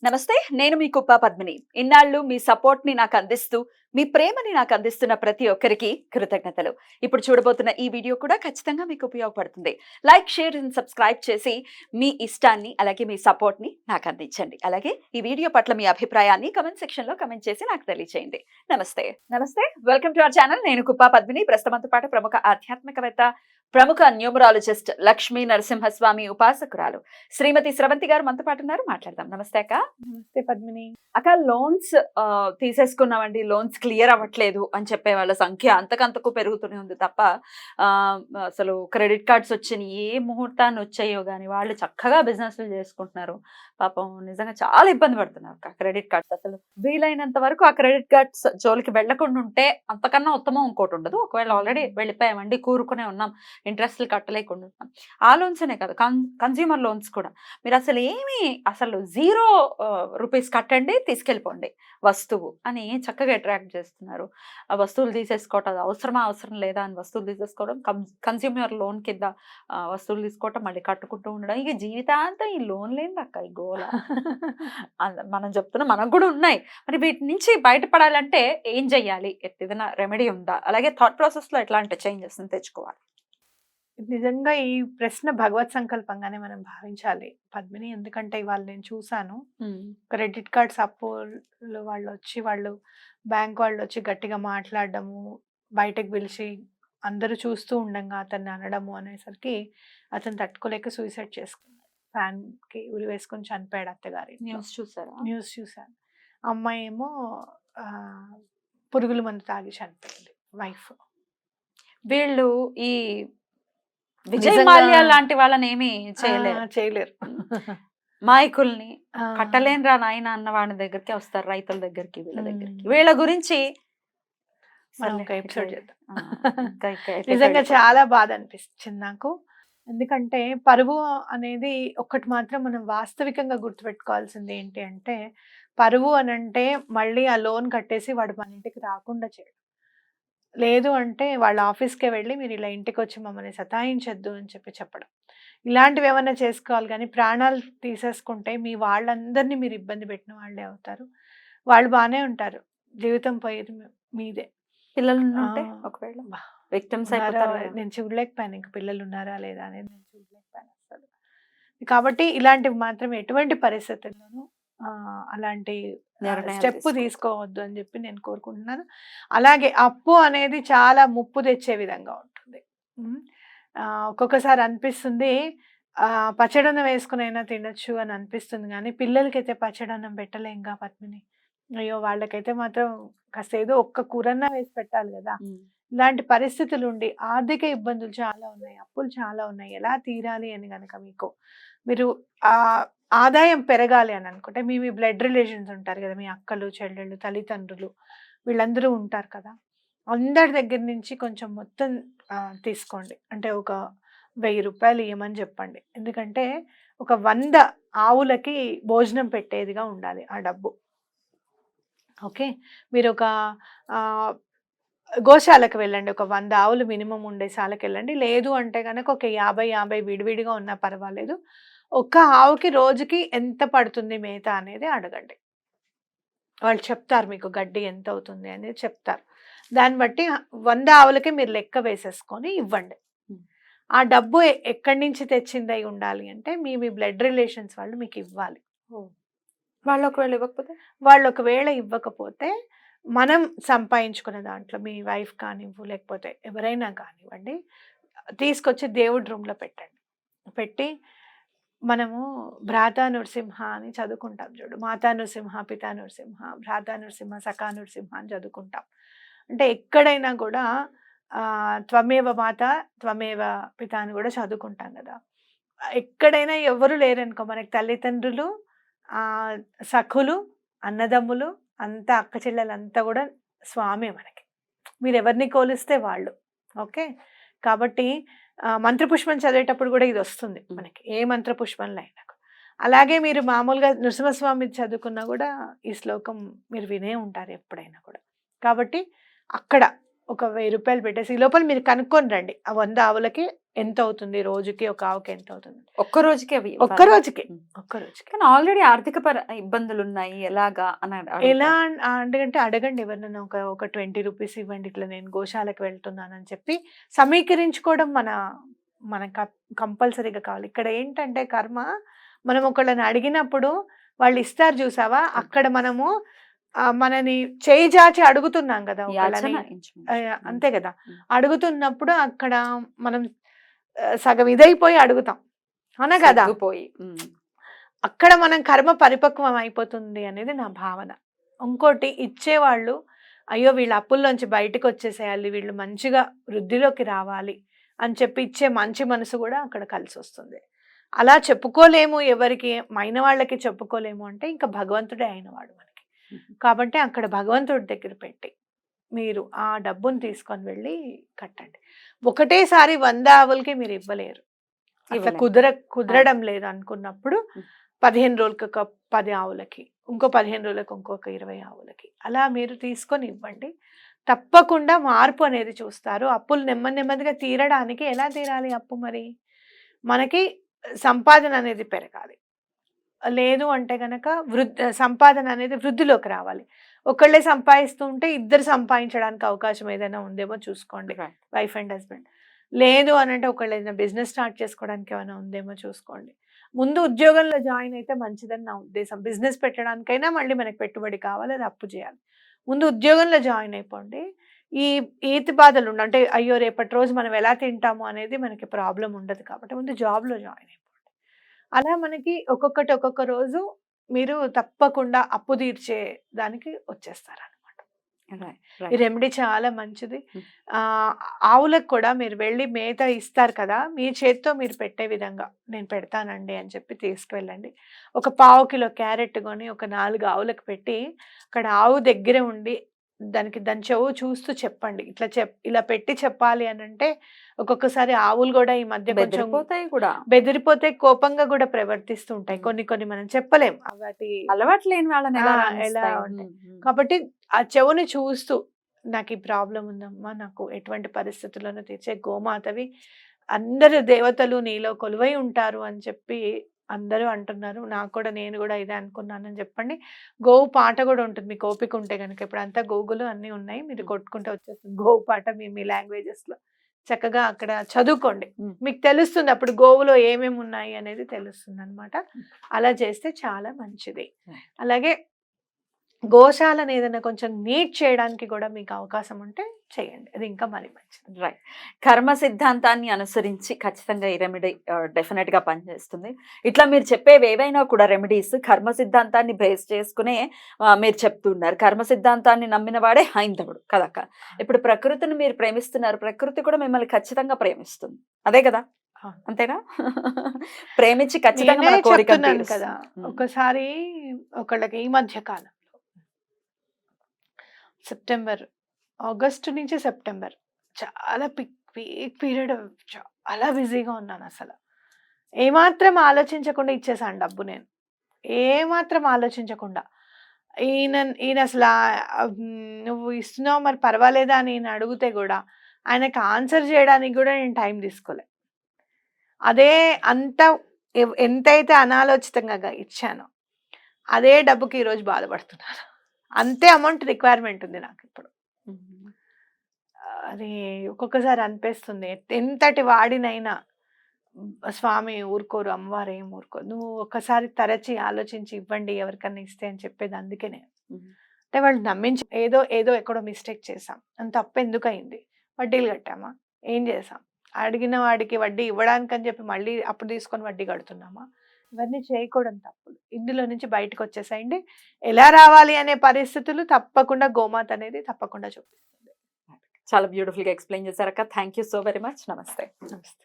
నమస్తే, నేను మీ కుప్ప పద్మిని. ఇన్నాళ్ళు మీ సపోర్ట్‌ని నాకు అందిస్తూ, మీ ప్రేమని నాకు అందిస్తున్న ప్రతి ఒక్కరికి కృతజ్ఞతలు. ఇప్పుడు చూడబోతున్న ఈ వీడియో కూడా ఖచ్చితంగా మీకు ఉపయోగపడుతుంది. లైక్, షేర్ అండ్ సబ్స్క్రైబ్ చేసి మీ ఇష్టాన్ని అలాగే మీ సపోర్ట్‌ని నాకు అందించండి. అలాగే ఈ వీడియో పట్ల మీ అభిప్రాయాన్ని కామెంట్ సెక్షన్‌లో కామెంట్ చేసి నాకు తెలియజేయండి. నమస్తే. నమస్తే. Welcome to our channel. నేను కుప్ప పద్మిని. ప్రస్తుతంతో పాటు ప్రముఖ ఆధ్యాత్మికవేత్త, ప్రముఖ న్యూమరాలజిస్ట్ లక్ష్మీ నరసింహస్వామి ఉపాసకురాలు శ్రీమతి స్రవంతి గారు మనతో పాటు ఉన్నారు. మాట్లాడదాం. నమస్తే అక్క. నమస్తే పద్మిని. అక్క, లోన్స్ తీసేసుకున్నామండి, లోన్స్ క్లియర్ అవ్వట్లేదు అని చెప్పే వాళ్ళ సంఖ్య అంతకంతకు పెరుగుతూనే ఉంది తప్ప అసలు క్రెడిట్ కార్డ్స్ వచ్చినాయి, ఏ ముహూర్తాన్ని వచ్చాయో కానీ వాళ్ళు చక్కగా బిజినెస్లు చేసుకుంటున్నారు. పాపం నిజంగా చాలా ఇబ్బంది పడుతున్నారు అక్క. క్రెడిట్ కార్డ్స్ అసలు వీలైనంత వరకు ఆ క్రెడిట్ కార్డ్స్ జోలికి వెళ్లకుండా ఉంటే అంతకన్నా ఉత్తమం ఇంకోటి ఉండదు. ఒకవేళ ఆల్రెడీ వెళ్ళిపోయామండి, కూరుకునే ఉన్నాం, ఇంట్రెస్ట్లు కట్టలేకుండా ఉన్నాం, ఆ లోన్స్ అనే కాదు, కన్స్యూమర్ లోన్స్ కూడా మీరు అసలు 0 రూపీస్ కట్టండి, తీసుకెళ్ళిపోండి వస్తువు అని చక్కగా అట్రాక్ట్ చేస్తున్నారు. ఆ వస్తువులు తీసేసుకోవటం, అది అవసరమా అవసరం లేదా అని వస్తువులు తీసేసుకోవడం, కన్స్యూమర్ లోన్ కింద వస్తువులు తీసుకోవటం, మళ్ళీ కట్టుకుంటూ ఉండడం, ఇక జీవితాంతం ఈ లోన్ లేని అక్క ఈ గోల. మనం చెప్తున్నా, మనకు కూడా ఉన్నాయి. మరి వీటి నుంచి బయటపడాలంటే ఏం చెయ్యాలి? ఏదైనా రెమెడీ ఉందా? అలాగే థాట్ ప్రాసెస్ లో ఎట్లాంటి చేంజెస్ తెచ్చుకోవాలి? నిజంగా ఈ ప్రశ్న భగవత్ సంకల్పంగానే మనం భావించాలి పద్మిని. ఎందుకంటే ఇవాళ నేను చూసాను, క్రెడిట్ కార్డ్స్ అప్పులు వాళ్ళు బ్యాంక్ వాళ్ళు వచ్చి గట్టిగా మాట్లాడడము, బయటకు పిలిచి అందరూ చూస్తూ ఉండంగా అతన్ని అనడము అనేసరికి అతను తట్టుకోలేక సూసైడ్ చేసుకున్నాడు. ఫ్యాన్ కి ఉరి వేసుకొని చనిపోయాడు అత్తగారి. న్యూస్ చూసారా? న్యూస్ చూసాను. అమ్మాయి ఏమో పురుగుల మందు తాగి చనిపోయింది, వైఫ్. వీళ్ళు ఈ విజయ్ మాల్యా లాంటి వాళ్ళని ఏమి చేయలేరు. మాయకుల్ని కట్టలేని రా నాయన అన్న వాళ్ళ దగ్గరికి వస్తారు, రైతుల దగ్గరికి, వీళ్ళ దగ్గరికి. వీళ్ళ గురించి ఎపిసోడ్ చేద్దాం. నిజంగా చాలా బాధ అనిపిస్తుంది నాకు. ఎందుకంటే పరువు అనేది ఒక్కటి మాత్రం మనం వాస్తవికంగా గుర్తుపెట్టుకోవాల్సింది ఏంటి అంటే, పరువు అనంటే మళ్ళీ ఆ లోన్ కట్టేసి వాడు మన ఇంటికి రాకుండా చేయడం, లేదు అంటే వాళ్ళ ఆఫీస్కే వెళ్ళి మీరు ఇలా ఇంటికి వచ్చి మమ్మల్ని సతాయించొద్దు అని చెప్పడం, ఇలాంటివి ఏమైనా చేసుకోవాలి. కానీ ప్రాణాలు తీసేసుకుంటే మీ వాళ్ళందరినీ మీరు ఇబ్బంది పెట్టిన వాళ్ళే అవుతారు. వాళ్ళు బాగానే ఉంటారు, జీవితం పోయేది మీదే. పిల్లలు ఉంటే ఒకవేళ విక్టిమ్స్ అయిపోతారు. నేను చూడలేకపోయాను ఇంకా పిల్లలు ఉన్నారా లేదా అనేది, నేను చూడలేకపోయాను అసలు. కాబట్టి ఇలాంటివి మాత్రం ఎటువంటి పరిస్థితుల్లోనూ అలాంటి స్టెప్ తీసుకోవద్దు అని చెప్పి నేను కోరుకుంటున్నాను. అలాగే అప్పు అనేది చాలా ముప్పు తెచ్చే విధంగా ఉంటుంది. ఒక్కొక్కసారి అనిపిస్తుంది పచ్చడన్నం వేసుకుని అయినా తినొచ్చు అని అనిపిస్తుంది, కానీ పిల్లలకైతే పచ్చడన్నం పెట్టలేంగా పద్మిని. అయ్యో, వాళ్ళకైతే మాత్రం కాస్త ఏదో ఒక్క కూరన్నా వేసి పెట్టాలి కదా. ఇలాంటి పరిస్థితులు ఉండి ఆర్థిక ఇబ్బందులు చాలా ఉన్నాయి, అప్పులు చాలా ఉన్నాయి. ఎలా తీరాలి అని కనుక మీరు ఆదాయం పెరగాలి అని అనుకుంటే, మీ బ్లడ్ రిలేషన్స్ ఉంటారు కదా, మీ అక్కలు, చెల్లెళ్ళు, తల్లిదండ్రులు, వీళ్ళందరూ ఉంటారు కదా, అందరి దగ్గర నుంచి కొంచెం మొత్తం తీసుకోండి. అంటే ఒక 1000 రూపాయలు ఇవ్వమని చెప్పండి. ఎందుకంటే ఒక 100 ఆవులకి భోజనం పెట్టేదిగా ఉండాలి ఆ డబ్బు. ఓకే, మీరు ఒక గోశాలకు వెళ్ళండి, ఒక 100 ఆవులు మినిమం ఉండే శాలకు వెళ్ళండి. లేదు అంటే కనుక ఒక 50 విడివిడిగా ఉన్నా పర్వాలేదు. ఒక్క ఆవుకి రోజుకి ఎంత పడుతుంది మేత అనేది అడగండి. వాళ్ళు చెప్తారు మీకు గడ్డి ఎంత అవుతుంది అనేది చెప్తారు. దాన్ని బట్టి 100 ఆవులకి మీరు లెక్క వేసేసుకొని ఇవ్వండి. ఆ డబ్బు ఎక్కడి నుంచి తెచ్చిందై ఉండాలి అంటే మీ బ్లడ్ రిలేషన్స్ వాళ్ళు మీకు ఇవ్వాలి. వాళ్ళు ఒకవేళ ఇవ్వకపోతే మనం సంపాదించుకున్న దాంట్లో మీ వైఫ్ కానివ్వు, లేకపోతే ఎవరైనా కానివ్వండి, తీసుకొచ్చి దేవుడి రూమ్లో పెట్టండి. పెట్టి మనము భ్రాతా నృసింహ అని చదువుకుంటాం చూడు, మాతా నృసింహ, పితా నృసింహ, భ్రాతా నృసింహ, సఖా నృసింహ అని చదువుకుంటాం. అంటే ఎక్కడైనా కూడా త్వమేవ మాత త్వమేవ పిత అని కూడా చదువుకుంటాం కదా. ఎక్కడైనా ఎవరు లేరనుకో, మనకి తల్లిదండ్రులు, సఖులు, అన్నదమ్ములు అంతా, అక్క చెల్లెలంతా కూడా స్వామి మనకి. మీరు ఎవరిని కోలిస్తే వాళ్ళు. ఓకే, కాబట్టి మంత్రపుష్పం చదివేటప్పుడు కూడా ఇది వస్తుంది మనకి, ఏ మంత్రపుష్పంలో అయినా. అలాగే మీరు మామూలుగా నృసింహస్వామి చదువుకున్నా కూడా ఈ శ్లోకం మీరు వినే ఉంటారు ఎప్పుడైనా కూడా. కాబట్టి అక్కడ ఒక 1000 రూపాయలు పెట్టేసి ఈ లోపల మీరు కనుక్కొని రండి ఆ 100 ఆవులకి ఎంత అవుతుంది, రోజుకి ఒక ఆవుకి ఎంత అవుతుంది, ఒక్క రోజుకి అవి ఒక్క ఇవ్వాలా? రోజుకి ఉమ్. ఒక్క రోజుకి. కానీ ఆల్రెడీ ఆర్థిక ఇబ్బందులు ఉన్నాయి, ఎలాగా అని ఎలా అడుగుతారు. అంటే అడగండి ఎవరినైనా ఒక 20 రూపీస్ ఇవ్వండి, ఇట్లా నేను గోశాలకు వెళ్తున్నానని చెప్పి సమీకరించుకోవడం మన కంపల్సరీగా కావాలి. ఇక్కడ ఏంటంటే కర్మ, మనం ఒకళ్ళని అడిగినప్పుడు వాళ్ళు ఇస్తారు చూసావా, అక్కడ మనము మనని చేయి చాచి అడుగుతున్నాం కదా ఒకళ్ళని. యాచన ఇంచుమించు. అంతే కదా, ఉమ్. అడుగుతున్నప్పుడు అక్కడ మనం సగం ఇదైపోయి అడుగుతాం, అవునా కదా, సిగ్గుపోయి. అక్కడ మనం కర్మ పరిపక్వం అయిపోతుంది అనేది నా భావన. ఇంకోటి ఇచ్చేవాళ్ళు అయ్యో వీళ్ళ అప్పుల్లోంచి బయటకు వచ్చేసేయాలి, వీళ్ళు మంచిగా వృద్ధిలోకి రావాలి అని చెప్పి ఇచ్చే మంచి మనసు కూడా అక్కడ కలిసి వస్తుంది. అలా చెప్పుకోలేము, ఎవరికి మైన వాళ్ళకి చెప్పుకోలేము అంటే ఇంకా భగవంతుడే అయినవాడు మనకి. కాబట్టి అక్కడ భగవంతుడి దగ్గర పెట్టి మీరు ఆ డబ్బును తీసుకొని వెళ్ళి కట్టండి. ఒకటేసారి 100 ఆవులకి మీరు ఇవ్వలేరు, అట్లా కుదరడం లేదు అనుకున్నప్పుడు 15 రోజులకు ఒక 10 ఆవులకి, ఇంకో 15 రోజులకు ఇంకొక 20 ఆవులకి అలా మీరు తీసుకొని ఇవ్వండి. తప్పకుండా మార్పు అనేది చూస్తారు. అప్పులు నెమ్మదిగా తీరడానికి ఎలా తీరాలి అప్పు, మరి మనకి సంపాదన అనేది పెరగాలి. లేదు అంటే గనక సంపాదన అనేది వృద్ధిలోకి రావాలి. ఒకళ్ళే సంపాదిస్తూ ఉంటే ఇద్దరు సంపాదించడానికి అవకాశం ఏదైనా ఉందేమో చూసుకోండి, వైఫ్ అండ్ హస్బెండ్. లేదు అని అంటే ఒకళ్ళు ఏదైనా బిజినెస్ స్టార్ట్ చేసుకోవడానికి ఏమైనా ఉందేమో చూసుకోండి. ముందు ఉద్యోగంలో జాయిన్ అయితే మంచిదని నా ఉద్దేశం. బిజినెస్ పెట్టడానికైనా మళ్ళీ మనకి పెట్టుబడి కావాలి, అది అప్పు చేయాలి. ముందు ఉద్యోగంలో జాయిన్ అయిపోండి. ఈ ఈతి బాధలు అంటే అయ్యో రేపటి రోజు మనం ఎలా తింటాము అనేది మనకి ప్రాబ్లం ఉండదు, కాబట్టి ముందు జాబ్లో జాయిన్ అయిపోండి. అలా మనకి ఒక్కొక్క రోజు మీరు తప్పకుండా అప్పు తీర్చే దానికి వచ్చేస్తారనమాట. ఈ రెమెడీ చాలా మంచిది. ఆవులకు కూడా మీరు వెళ్ళి మేత ఇస్తారు కదా, మీ చేత్తో మీరు పెట్టే విధంగా నేను పెడతానండి అని చెప్పి తీసుకువెళ్ళండి. ఒక 1/4 కిలో క్యారెట్ కొని ఒక 4 ఆవులకు పెట్టి అక్కడ ఆవు దగ్గరే ఉండి దాని చెవు చూస్తూ చెప్పండి. ఇలా పెట్టి చెప్పాలి అని అంటే ఒక్కొక్కసారి ఆవులు కూడా ఈ మధ్య కొంచెం బెదిరిపోతాయి, కోపంగా కూడా ప్రవర్తిస్తూ ఉంటాయి. కొన్ని మనం చెప్పలేం, వాటి అలవాటు లేని వాళ్ళని ఎలా ఉంటాయి. కాబట్టి ఆ చెవుని చూస్తూ నాకు ఈ ప్రాబ్లం ఉందమ్మా, నాకు ఎటువంటి పరిస్థితుల్లోనూ తీర్చే గోమాతవి, అందరు దేవతలు నీలో కొలువై ఉంటారు అని చెప్పి అందరూ అంటున్నారు. నేను కూడా ఇదే అనుకున్నానని చెప్పండి. గోవు పాట కూడా ఉంటుంది, మీకు ఓపిక ఉంటే కనుక. ఇప్పుడు అంతా గూగుల్ అన్నీ ఉన్నాయి, మీరు కొట్టుకుంటే వచ్చేస్తుంది గోవు పాట. మీ లాంగ్వేజెస్ లో చక్కగా అక్కడ చదువుకోండి, మీకు తెలుస్తుంది. అప్పుడు గోవులో ఏమేమి ఉన్నాయి అనేది తెలుస్తుంది అనమాట. అలా చేస్తే చాలా మంచిది. అలాగే గోశాలను ఏదైనా కొంచెం నీట్ చేయడానికి కూడా మీకు అవకాశం ఉంటే చేయండి, అది ఇంకా మరి మంచిది. రైట్. కర్మ సిద్ధాంతాన్ని అనుసరించి ఖచ్చితంగా ఈ రెమెడీ డెఫినెట్ గా పనిచేస్తుంది. ఇట్లా మీరు చెప్పేవి ఏవైనా కూడా రెమెడీస్ కర్మ సిద్ధాంతాన్ని బేస్ చేసుకునే మీరు చెప్తున్నారు. కర్మ సిద్ధాంతాన్ని నమ్మిన వాడే హైందవుడు కదక్క. ఇప్పుడు ప్రకృతిని మీరు ప్రేమిస్తున్నారు, ప్రకృతి కూడా మిమ్మల్ని ఖచ్చితంగా ప్రేమిస్తుంది, అదే కదా, అంతేనా? ప్రేమించి ఖచ్చితంగా మన కోరికలు కదా. ఒకసారి ఒకళ్ళకి ఈ మధ్య కాలం ఆగస్టు నుంచి సెప్టెంబర్ చాలా పీక్ పీరియడ్, చాలా బిజీగా ఉన్నాను. అసలు ఏమాత్రం ఆలోచించకుండా ఇచ్చేసాను డబ్బు. నేను ఏమాత్రం ఆలోచించకుండా ఈయన అసలు నువ్వు ఇస్తున్నావు మరి పర్వాలేదా అని ఈయన అడిగితే కూడా ఆయనకు ఆన్సర్ చేయడానికి కూడా నేను టైం తీసుకోలే. అదే ఎంతైతే అనాలోచితంగా ఇచ్చానో అదే డబ్బుకి ఈరోజు బాధపడుతున్నాను. అంతే అమౌంట్ రిక్వైర్మెంట్ ఉంది నాకు ఇప్పుడు. అది ఒక్కొక్కసారి అనిపిస్తుంది, ఎంతటి వాడినైనా స్వామి ఊరుకోరు, అమ్మవారు ఏం ఊరుకోరు. నువ్వు ఒక్కసారి తరచి ఆలోచించి ఇవ్వండి ఎవరికన్నా ఇస్తే అని చెప్పేది అందుకే నేను. అంటే వాళ్ళు నమ్మించి ఏదో ఎక్కడో మిస్టేక్ చేసాం, అంత తప్పు ఎందుకు అయింది, వడ్డీలు కట్టామా, ఏం చేసాం, అడిగిన వాడికి వడ్డీ ఇవ్వడానికి అని చెప్పి మళ్ళీ అప్పుడు తీసుకొని వడ్డీ కడుతున్నామా, ఇవన్నీ చేయకూడదు తప్పులు. ఇందులో నుంచి బయటకు వచ్చేసేయండి. ఎలా రావాలి అనే పరిస్థితులు తప్పకుండా గోమాత అనేది తప్పకుండా చూపిస్తుంది. చాలా బ్యూటిఫుల్ గా ఎక్స్ప్లెయిన్ చేశారక్క. Thank you so very much. నమస్తే. నమస్తే.